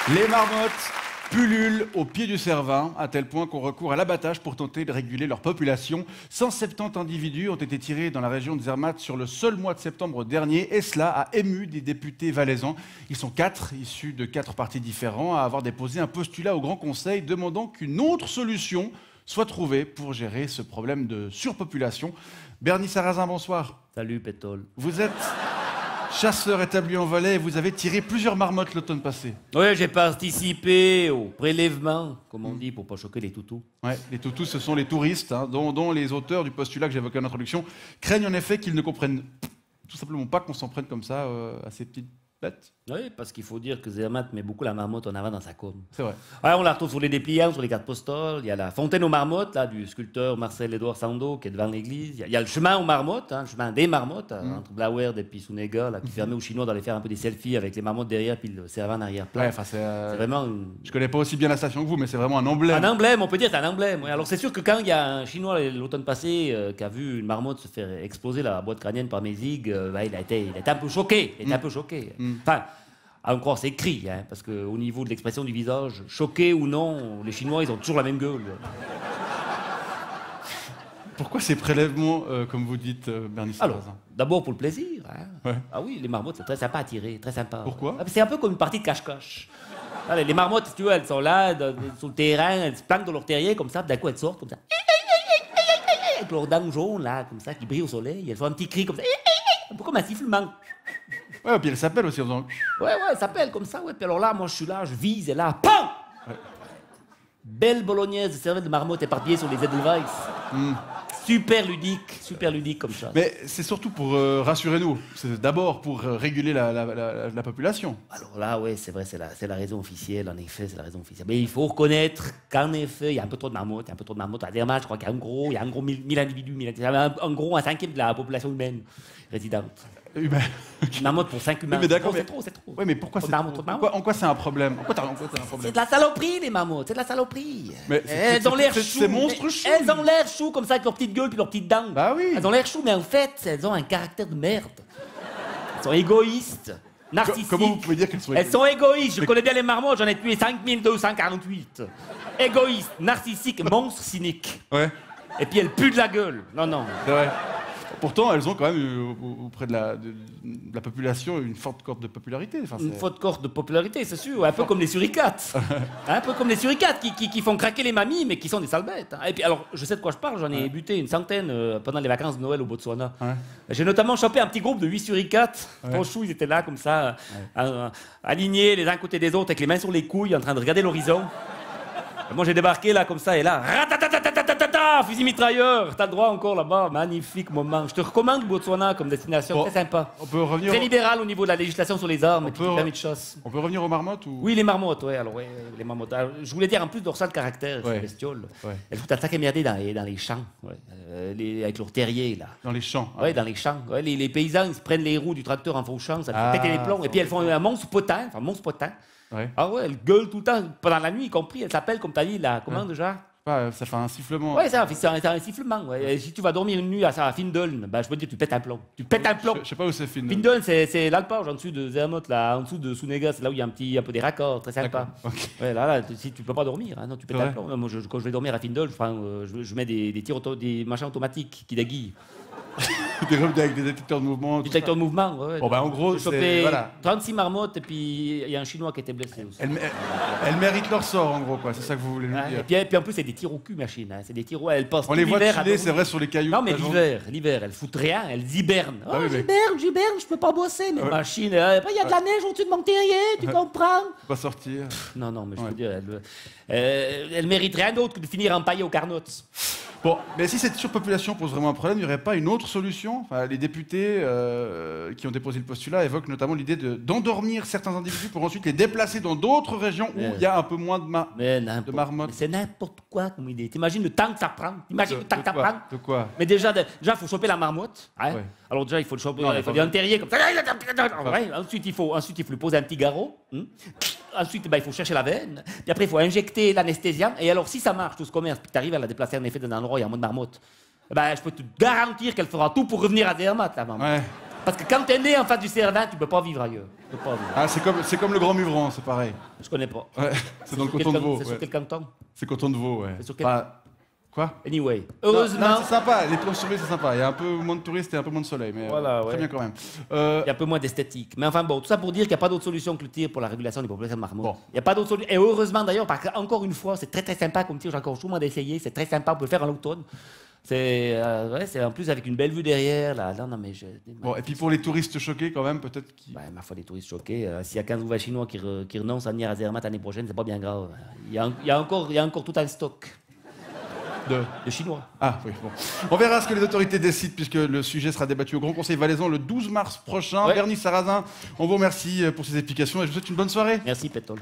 Les marmottes pullulent au pied du Cervin, à tel point qu'on recourt à l'abattage pour tenter de réguler leur population. 170 individus ont été tirés dans la région de Zermatt sur le seul mois de septembre dernier, et cela a ému des députés valaisans. Ils sont 4, issus de 4 partis différents, à avoir déposé un postulat au Grand Conseil demandant qu'une autre solution soit trouvée pour gérer ce problème de surpopulation. Bernie Sarrazin, bonsoir. Salut, Pétole. Vous êtes chasseur établi en Valais et vous avez tiré plusieurs marmottes l'automne passé. Oui, j'ai participé au prélèvement, comme on dit, pour pas choquer les toutous. Ouais, les toutous, ce sont les touristes, hein, dont les auteurs du postulat que j'évoquais en introduction craignent en effet qu'ils ne comprennent tout simplement pas qu'on s'en prenne comme ça à ces petites bêtes. Oui, parce qu'il faut dire que Zermatt met beaucoup la marmotte en avant dans sa com. C'est vrai. Ouais, on la retrouve sur les dépliants, sur les cartes postales. Il y a la fontaine aux marmottes, là, du sculpteur Marcel-Édouard Sandeau, qui est devant l'église. Il y a le chemin aux marmottes, hein, le chemin des marmottes, entre Blauwerd et puis Sunega, là, qui permet aux Chinois d'aller faire un peu des selfies avec les marmottes derrière, puis le Cervin en arrière-plan. Ouais, c'est vraiment Je connais pas aussi bien la station que vous, mais c'est vraiment un emblème. un emblème, on peut dire, c'est un emblème. Ouais. Alors c'est sûr que quand il y a un Chinois l'automne passé qui a vu une marmotte se faire exploser la boîte crânienne par Mézig, il a été un peu choqué. Il était un peu choqué. Enfin, à en croire ses cris, hein, parce qu'au niveau de l'expression du visage, choqué ou non, les Chinois, ils ont toujours la même gueule. Pourquoi ces prélèvements, comme vous dites, Bernie Alors, Sarrazin? d'abord pour le plaisir. Hein. Ouais. Ah oui, les marmottes, c'est très sympa à tirer, très sympa. Pourquoi? C'est un peu comme une partie de cache-cache. Allez, les marmottes, si tu veux, elles sont là, sur le terrain, elles se planquent dans leur terrier, comme ça, puis d'un coup, elles sortent, comme ça. Avec leurs dents jaunes, là, comme ça, qui brillent au soleil. Elles font un petit cri, comme ça. Un peu comme un sifflement. Ouais, et puis elle s'appelle aussi en faisant... Ouais, elles s'appellent comme ça, ouais. Puis alors là, moi, je suis là, je vise, et là, PAM! Ouais. Belle bolognaise de cervelle de marmotte éparpillée sur les Edelweiss. Super ludique comme ça. Mais c'est surtout pour rassurez-nous. C'est d'abord pour réguler la population. Alors là, ouais, c'est vrai, c'est la raison officielle, en effet, c'est la raison officielle. Mais il faut reconnaître qu'en effet, il y a un peu trop de marmottes, À Zermatt, je crois qu'il y a un gros 1000 individus, en gros, un cinquième de la population humaine résidente. Humain. Une marmotte pour 5 humains. Oui, mais d'accord, c'est trop. Ouais, mais pourquoi c'est marmotte, en quoi c'est un problème? En quoi c'est un C'est problème? de la saloperie, les marmottes, c'est de la saloperie. Mais Elles ont l'air chou. c'est monstre chou. Elles ont l'air chou comme ça, avec leurs petites gueules puis leurs petites dents. Bah oui. Elles ont l'air chou, mais en fait, elles ont un caractère de merde. Elles sont égoïstes, narcissiques. Comment vous pouvez dire qu'elles sont Elles sont égoïstes. Je connais bien les marmottes, j'en ai tué 5248. Égoïstes, narcissiques, monstres cyniques. Ouais, Et puis elles puent de la gueule. Non. c'est vrai. Pourtant, elles ont quand même, auprès de la population, une forte cote de popularité. Enfin, Une forte cohorte de popularité, c'est sûr. Un peu comme les suricates. Un peu comme les suricates qui font craquer les mamies, mais qui sont des sales bêtes. Et puis, alors, je sais de quoi je parle. J'en ai buté une centaine pendant les vacances de Noël au Botswana. Ouais. J'ai notamment chopé un petit groupe de 8 suricates. Franchement, ils étaient là, comme ça, alignés les uns à côté des autres, avec les mains sur les couilles, en train de regarder l'horizon. Et moi, j'ai débarqué là, comme ça, et là, ratatatatata, fusil mitrailleur. T'as le droit encore là-bas, magnifique moment. Je te recommande Botswana comme destination, Bon, très sympa. on peut revenir. Très libéral au niveau de la législation sur les armes et puis peut- les permis de chasse. On peut revenir aux marmottes ou... Oui, les marmottes, ouais, alors, ouais, les marmottes. Alors, je voulais dire, en plus de leur sale caractère, ces Ouais. bestioles, Ouais. elles foutent un sac émerdé dans les champs, ouais, avec leurs terriers, là. Dans les champs. Ouais, dans les champs. Ouais, les paysans, ils se prennent les roues du tracteur en faux champ, ça Ah, fait péter les plombs. Et puis elles font un monstre potin, Ouais. Ah ouais, elles gueulent tout le temps, pendant la nuit y compris. Elles s'appellent, comme t'as dit, la comment déjà? Ça fait un sifflement. Ouais, c'est un sifflement. Ouais. Et si tu vas dormir une nuit à Findoln, bah, je peux te dire, tu pètes un plomb. Tu pètes un plomb. Je sais pas où c'est fini. Findoln, c'est l'Alpage, en dessous de Zermatt, là, en dessous de Sunega, c'est là où il y a un peu des raccords, très sympa. D'accord, ok. Ouais, là, si tu peux pas dormir, hein, non, tu pètes Ouais. un plomb. Moi, quand je vais dormir à Findoln, je mets des machins automatiques qui déguillent. Des robes avec des détecteurs de mouvement. tout Détecteur de mouvement, ouais. Bon, bah, en gros, J'ai c'est- chopé voilà. 36 marmottes et puis il y a un Chinois qui était blessé aussi. ça. Elles méritent leur sort, en gros, quoi. C'est ça que vous voulez nous Hein, dire. et puis en plus, c'est des tirs au cul, machine. Hein. C'est des tirs au... Elles passent On tout les voit l'hiver à chiller, dormir. c'est vrai, sur les cailloux. Non, mais toute la l'hiver, elles foutent rien, elles hibernent. Ah oui, mais- j'hiberne, je peux pas bosser, mais Ouais. machine. Il y a de la neige au-dessus de mon terrier, tu comprends? journée. Pas sortir. Non, mais je Ouais. veux dire, elles méritent rien d'autre que de finir empaillées aux carnots. Bon, mais si cette surpopulation pose vraiment un problème, il n'y aurait pas une autre solution? Enfin, les députés qui ont déposé le postulat évoquent notamment l'idée d'endormir certains individus pour ensuite les déplacer dans d'autres régions où il y a un peu moins de Mais marmottes. c'est n'importe quoi comme idée. T'imagines le temps que ça prend? T'imagines le temps que ça quoi? prend? De quoi? Mais déjà, il faut choper la marmotte. Hein? Ouais. Alors déjà, il faut le choper, Non, il faut pas un terrier comme ça. Ouais, ensuite, il faut lui poser un petit garrot. Ensuite, il faut chercher la veine. Puis après, il faut injecter l'anesthésiant. Et alors, si ça marche, tout ce commerce, puis tu arrives à la déplacer en effet dans un endroit où il y a moins de marmotte, je peux te garantir qu'elle fera tout pour revenir à Zermatt, la maman. Ouais. Parce que quand t'es né en face du Cerdin, tu peux pas vivre ailleurs. Tu peux pas vivre. Ah, c'est comme le Grand Muvran, c'est pareil. Je connais pas. Ouais, c'est dans le canton de Vaud. C'est sur Ouais. quel canton? C'est canton de Vaud, ouais. C'est sur quel- Quoi? Anyway. Non, Heureusement, c'est sympa, les planches sur l'île, c'est sympa. Il y a un peu moins de touristes et un peu moins de soleil, mais Voilà, très ouais. bien quand même. il y a un peu moins d'esthétique. Mais enfin bon, tout ça pour dire qu'il n'y a pas d'autre solution que le tir pour la régulation des populations de marmots. Bon. Il n'y a pas d'autre solution. Et heureusement d'ailleurs, parce qu'encore une fois, c'est très très sympa comme tir. J'ai encore souvent d'essayer. C'est très sympa. On peut le faire en automne. C'est en plus avec une belle vue derrière. Là. Non, mais Bon, et puis pour les touristes choqués, quand même, peut-être qu'ils... Ouais, ma foi, les touristes choqués. S'il y a 15 ouvriers chinois qui renoncent à venir à Zermatt l'année prochaine, c'est pas bien grave. Il y a encore tout un stock de Chinois. Ah oui, bon. On verra ce que les autorités décident, puisque le sujet sera débattu au Grand Conseil valaisan le 12 mars prochain. Ouais. Bernie Sarrazin, on vous remercie pour ces explications et je vous souhaite une bonne soirée. Merci, Pétole.